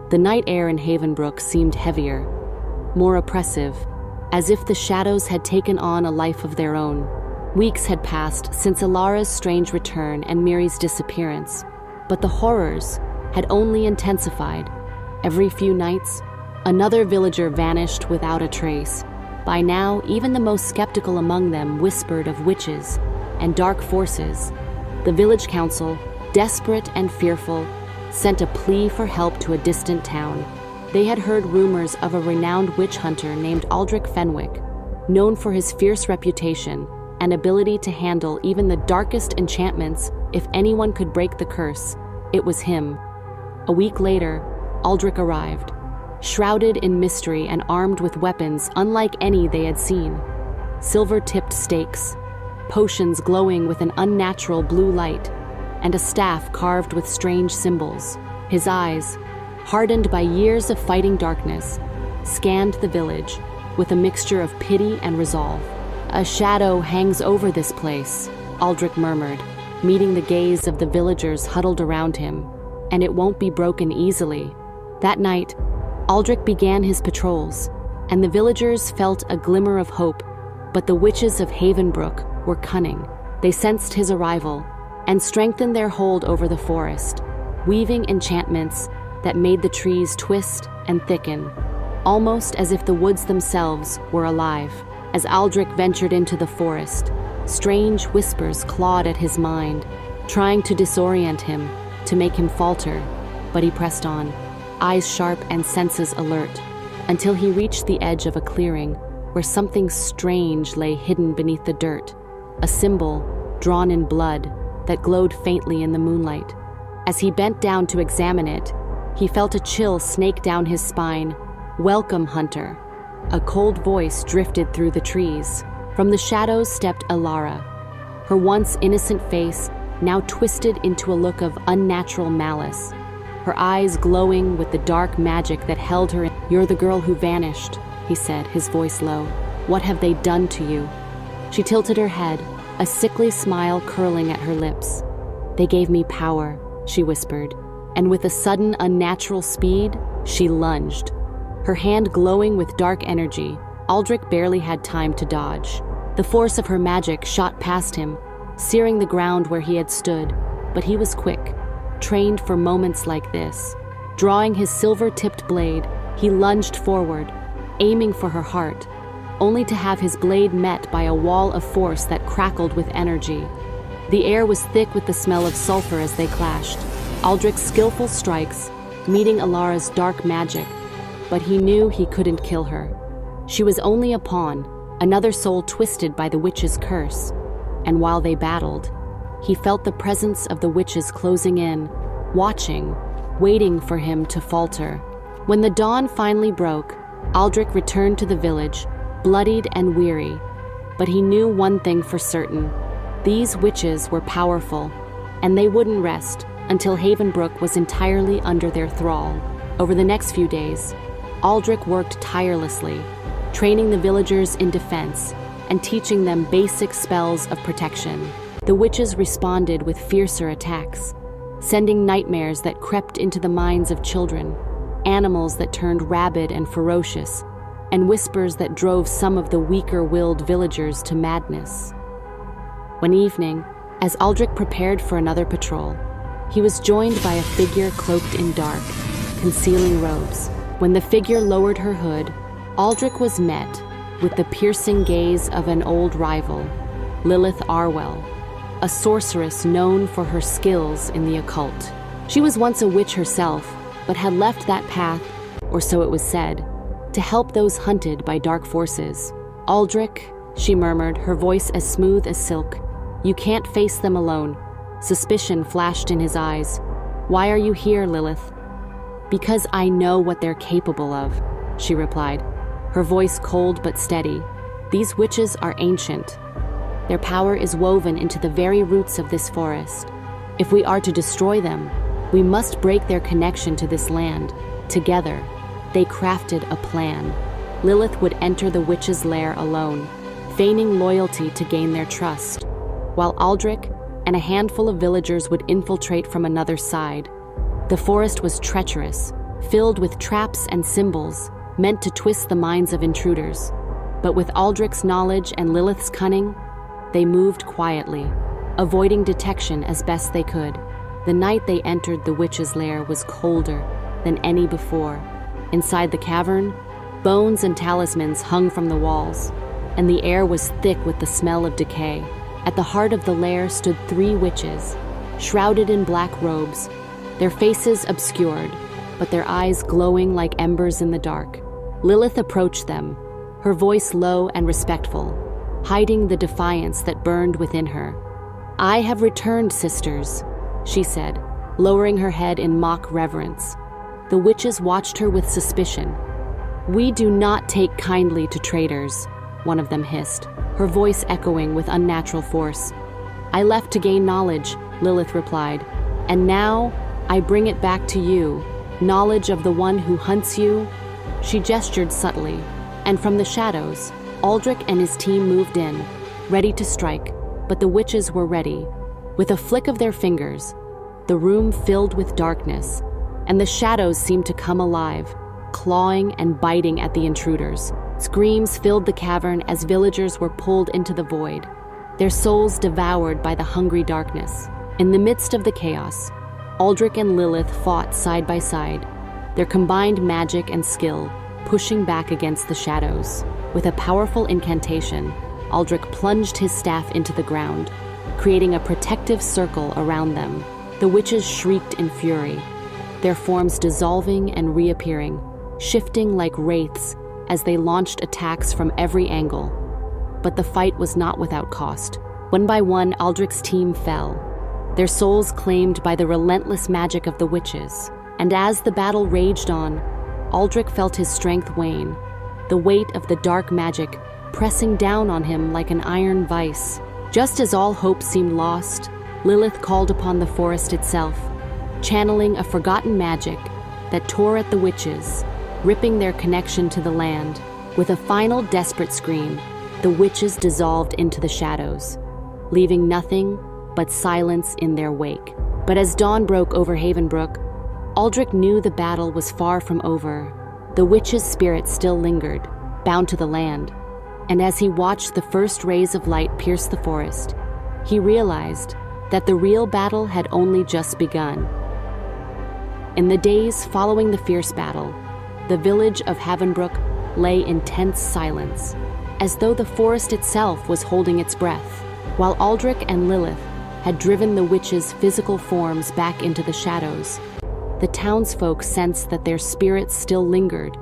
The night air in Havenbrook seemed heavier, more oppressive, as if the shadows had taken on a life of their own. Weeks had passed since Alara's strange return and Miri's disappearance, but the horrors had only intensified. Every few nights, another villager vanished without a trace. By now, even the most skeptical among them whispered of witches and dark forces. The village council, desperate and fearful, sent a plea for help to a distant town. They had heard rumors of a renowned witch hunter named Aldrich Fenwick, known for his fierce reputation and ability to handle even the darkest enchantments. If anyone could break the curse, it was him. A week later, Aldrich arrived, shrouded in mystery and armed with weapons unlike any they had seen. Silver-tipped stakes, potions glowing with an unnatural blue light, and a staff carved with strange symbols. His eyes, hardened by years of fighting darkness, scanned the village with a mixture of pity and resolve. "A shadow hangs over this place," Aldrich murmured, meeting the gaze of the villagers huddled around him, "and it won't be broken easily." That night, Aldrich began his patrols, and the villagers felt a glimmer of hope, but the witches of Havenbrook were cunning. They sensed his arrival and strengthened their hold over the forest, weaving enchantments that made the trees twist and thicken, almost as if the woods themselves were alive. As Aldrich ventured into the forest, strange whispers clawed at his mind, trying to disorient him, to make him falter, but he pressed on, eyes sharp and senses alert, until he reached the edge of a clearing where something strange lay hidden beneath the dirt, a symbol drawn in blood that glowed faintly in the moonlight. As he bent down to examine it, he felt a chill snake down his spine. "Welcome, hunter." A cold voice drifted through the trees. From the shadows stepped Alara, her once innocent face now twisted into a look of unnatural malice, her eyes glowing with the dark magic that held her. "You're the girl who vanished," he said, his voice low. "What have they done to you?" She tilted her head, a sickly smile curling at her lips. "They gave me power," she whispered, and with a sudden unnatural speed, she lunged. Her hand glowing with dark energy, Aldrich barely had time to dodge. The force of her magic shot past him, searing the ground where he had stood, but he was quick, trained for moments like this. Drawing his silver-tipped blade, he lunged forward, aiming for her heart, only to have his blade met by a wall of force that crackled with energy. The air was thick with the smell of sulfur as they clashed. Aldrich's skillful strikes, meeting Alara's dark magic, but he knew he couldn't kill her. She was only a pawn, another soul twisted by the witch's curse. And while they battled, he felt the presence of the witches closing in, watching, waiting for him to falter. When the dawn finally broke, Aldrich returned to the village, bloodied and weary. But he knew one thing for certain. These witches were powerful, and they wouldn't rest until Havenbrook was entirely under their thrall. Over the next few days, Aldrich worked tirelessly, training the villagers in defense and teaching them basic spells of protection. The witches responded with fiercer attacks, sending nightmares that crept into the minds of children, animals that turned rabid and ferocious, and whispers that drove some of the weaker-willed villagers to madness. One evening, as Aldrich prepared for another patrol, he was joined by a figure cloaked in dark, concealing robes. When the figure lowered her hood, Aldrich was met with the piercing gaze of an old rival, Lilith Arwell, a sorceress known for her skills in the occult. She was once a witch herself, but had left that path, or so it was said, to help those hunted by dark forces. "Aldrich," she murmured, her voice as smooth as silk, "you can't face them alone." Suspicion flashed in his eyes. "Why are you here, Lilith?" "Because I know what they're capable of," she replied, her voice cold but steady. "These witches are ancient. Their power is woven into the very roots of this forest. If we are to destroy them, we must break their connection to this land. Together, they crafted a plan. Lilith would enter the witches' lair alone, feigning loyalty to gain their trust, while Aldrich and a handful of villagers would infiltrate from another side. The forest was treacherous, filled with traps and symbols meant to twist the minds of intruders. But with Aldrich's knowledge and Lilith's cunning, they moved quietly, avoiding detection as best they could. The night they entered the witch's lair was colder than any before. Inside the cavern, bones and talismans hung from the walls, and the air was thick with the smell of decay. At the heart of the lair stood 3 witches, shrouded in black robes, their faces obscured, but their eyes glowing like embers in the dark. Lilith approached them, her voice low and respectful, hiding the defiance that burned within her. "I have returned, sisters," she said, lowering her head in mock reverence. The witches watched her with suspicion. "We do not take kindly to traitors," one of them hissed, her voice echoing with unnatural force. "I left to gain knowledge," Lilith replied, "and now I bring it back to you, knowledge of the one who hunts you." She gestured subtly, and from the shadows, Aldrich and his team moved in, ready to strike, but the witches were ready. With a flick of their fingers, the room filled with darkness, and the shadows seemed to come alive, clawing and biting at the intruders. Screams filled the cavern as villagers were pulled into the void, their souls devoured by the hungry darkness. In the midst of the chaos, Aldrich and Lilith fought side by side, their combined magic and skill pushing back against the shadows. With a powerful incantation, Aldrich plunged his staff into the ground, creating a protective circle around them. The witches shrieked in fury, their forms dissolving and reappearing, shifting like wraiths as they launched attacks from every angle. But the fight was not without cost. One by one, Aldrich's team fell, their souls claimed by the relentless magic of the witches. And as the battle raged on, Aldrich felt his strength wane, the weight of the dark magic pressing down on him like an iron vice. Just as all hope seemed lost, Lilith called upon the forest itself, channeling a forgotten magic that tore at the witches, ripping their connection to the land. With a final desperate scream, the witches dissolved into the shadows, leaving nothing but silence in their wake. But as dawn broke over Havenbrook, Aldrich knew the battle was far from over. The witches' spirits still lingered, bound to the land, and as he watched the first rays of light pierce the forest, he realized that the real battle had only just begun. In the days following the fierce battle, the village of Havenbrook lay in tense silence, as though the forest itself was holding its breath. While Aldrich and Lilith had driven the witches' physical forms back into the shadows, the townsfolk sensed that their spirits still lingered,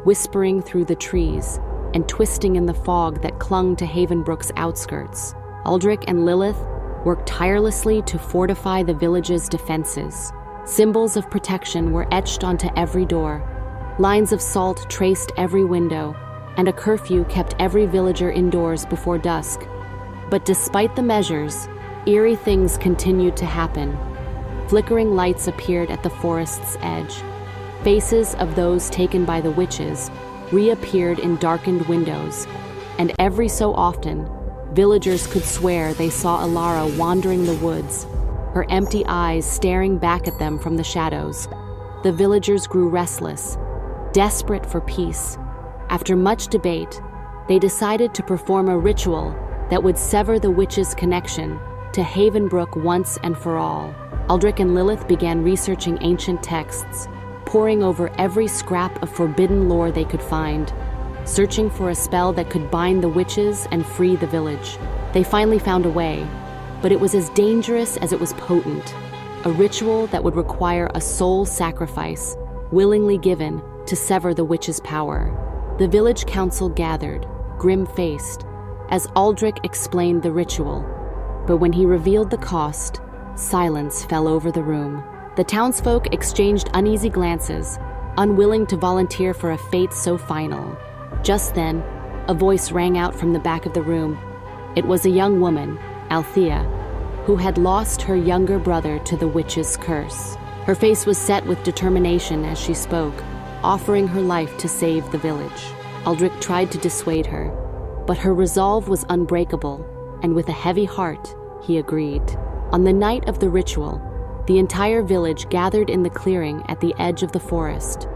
whispering through the trees and twisting in the fog that clung to Havenbrook's outskirts. Aldrich and Lilith worked tirelessly to fortify the village's defenses. Symbols of protection were etched onto every door, lines of salt traced every window, and a curfew kept every villager indoors before dusk. But despite the measures, eerie things continued to happen. Flickering lights appeared at the forest's edge. Faces of those taken by the witches reappeared in darkened windows, and every so often, villagers could swear they saw Alara wandering the woods, her empty eyes staring back at them from the shadows. The villagers grew restless, desperate for peace. After much debate, they decided to perform a ritual that would sever the witches' connection to Havenbrook once and for all. Aldrich and Lilith began researching ancient texts, poring over every scrap of forbidden lore they could find, searching for a spell that could bind the witches and free the village. They finally found a way, but it was as dangerous as it was potent, a ritual that would require a soul sacrifice, willingly given to sever the witches' power. The village council gathered, grim-faced, as Aldrich explained the ritual, but when he revealed the cost, silence fell over the room. The townsfolk exchanged uneasy glances, unwilling to volunteer for a fate so final. Just then, a voice rang out from the back of the room. It was a young woman, Althea, who had lost her younger brother to the witch's curse. Her face was set with determination as she spoke, offering her life to save the village. Aldrich tried to dissuade her, but her resolve was unbreakable, and with a heavy heart, he agreed. On the night of the ritual, the entire village gathered in the clearing at the edge of the forest.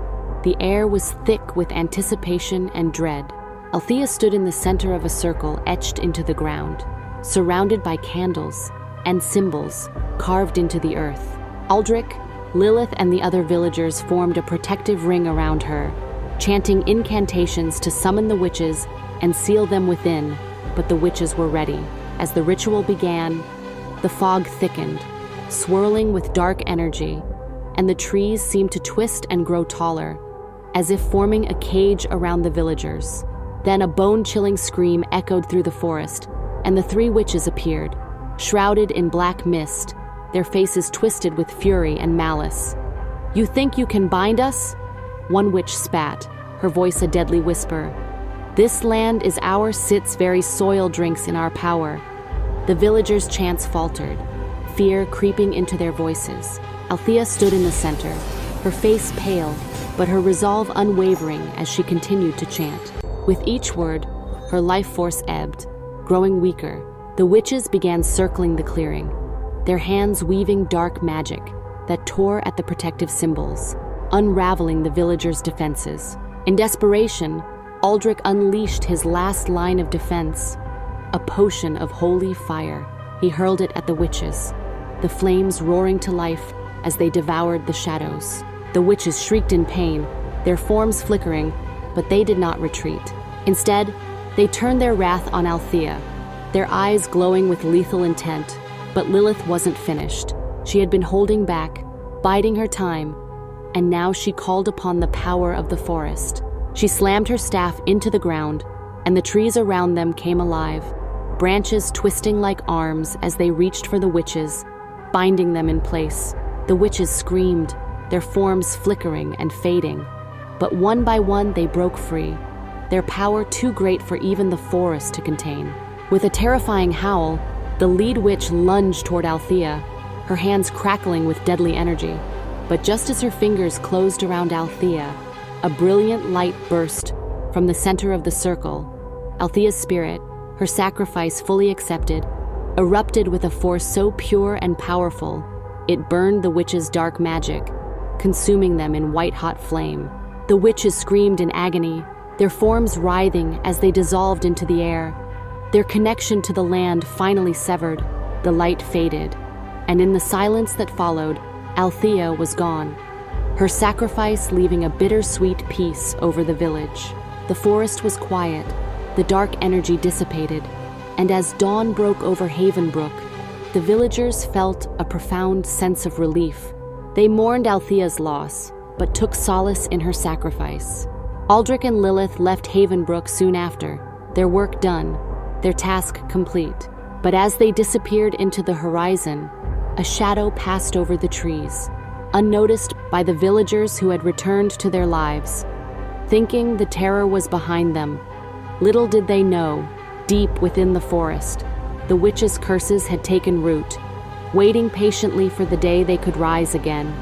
The air was thick with anticipation and dread. Althea stood in the center of a circle etched into the ground, surrounded by candles and symbols carved into the earth. Aldrich, Lilith, and the other villagers formed a protective ring around her, chanting incantations to summon the witches and seal them within, but the witches were ready. As the ritual began, the fog thickened, swirling with dark energy, and the trees seemed to twist and grow taller, as if forming a cage around the villagers. Then a bone-chilling scream echoed through the forest, and the three witches appeared, shrouded in black mist, their faces twisted with fury and malice. "You think you can bind us?" One witch spat, her voice a deadly whisper. "This land is our Sit's very soil drinks in our power." The villagers' chants faltered, fear creeping into their voices. Althea stood in the center, her face pale, but her resolve unwavering as she continued to chant. With each word, her life force ebbed, growing weaker. The witches began circling the clearing, their hands weaving dark magic that tore at the protective symbols, unraveling the villagers' defenses. In desperation, Aldrich unleashed his last line of defense, a potion of holy fire. He hurled it at the witches, the flames roaring to life as they devoured the shadows. The witches shrieked in pain, their forms flickering, but they did not retreat. Instead, they turned their wrath on Althea, their eyes glowing with lethal intent. But Lilith wasn't finished. She had been holding back, biding her time, and now she called upon the power of the forest. She slammed her staff into the ground, and the trees around them came alive, branches twisting like arms as they reached for the witches, binding them in place. The witches screamed, their forms flickering and fading. But one by one they broke free, their power too great for even the forest to contain. With a terrifying howl, the lead witch lunged toward Althea, her hands crackling with deadly energy. But just as her fingers closed around Althea, a brilliant light burst from the center of the circle. Althea's spirit, her sacrifice fully accepted, erupted with a force so pure and powerful, it burned the witches' dark magic, consuming them in white-hot flame. The witches screamed in agony, their forms writhing as they dissolved into the air. Their connection to the land finally severed, the light faded, and in the silence that followed, Althea was gone, her sacrifice leaving a bittersweet peace over the village. The forest was quiet, the dark energy dissipated, and as dawn broke over Havenbrook, the villagers felt a profound sense of relief. They mourned Althea's loss, but took solace in her sacrifice. Aldrich and Lilith left Havenbrook soon after, their work done, their task complete. But as they disappeared into the horizon, a shadow passed over the trees, unnoticed by the villagers who had returned to their lives. Thinking the terror was behind them, little did they know, deep within the forest, the witches' curses had taken root, waiting patiently for the day they could rise again.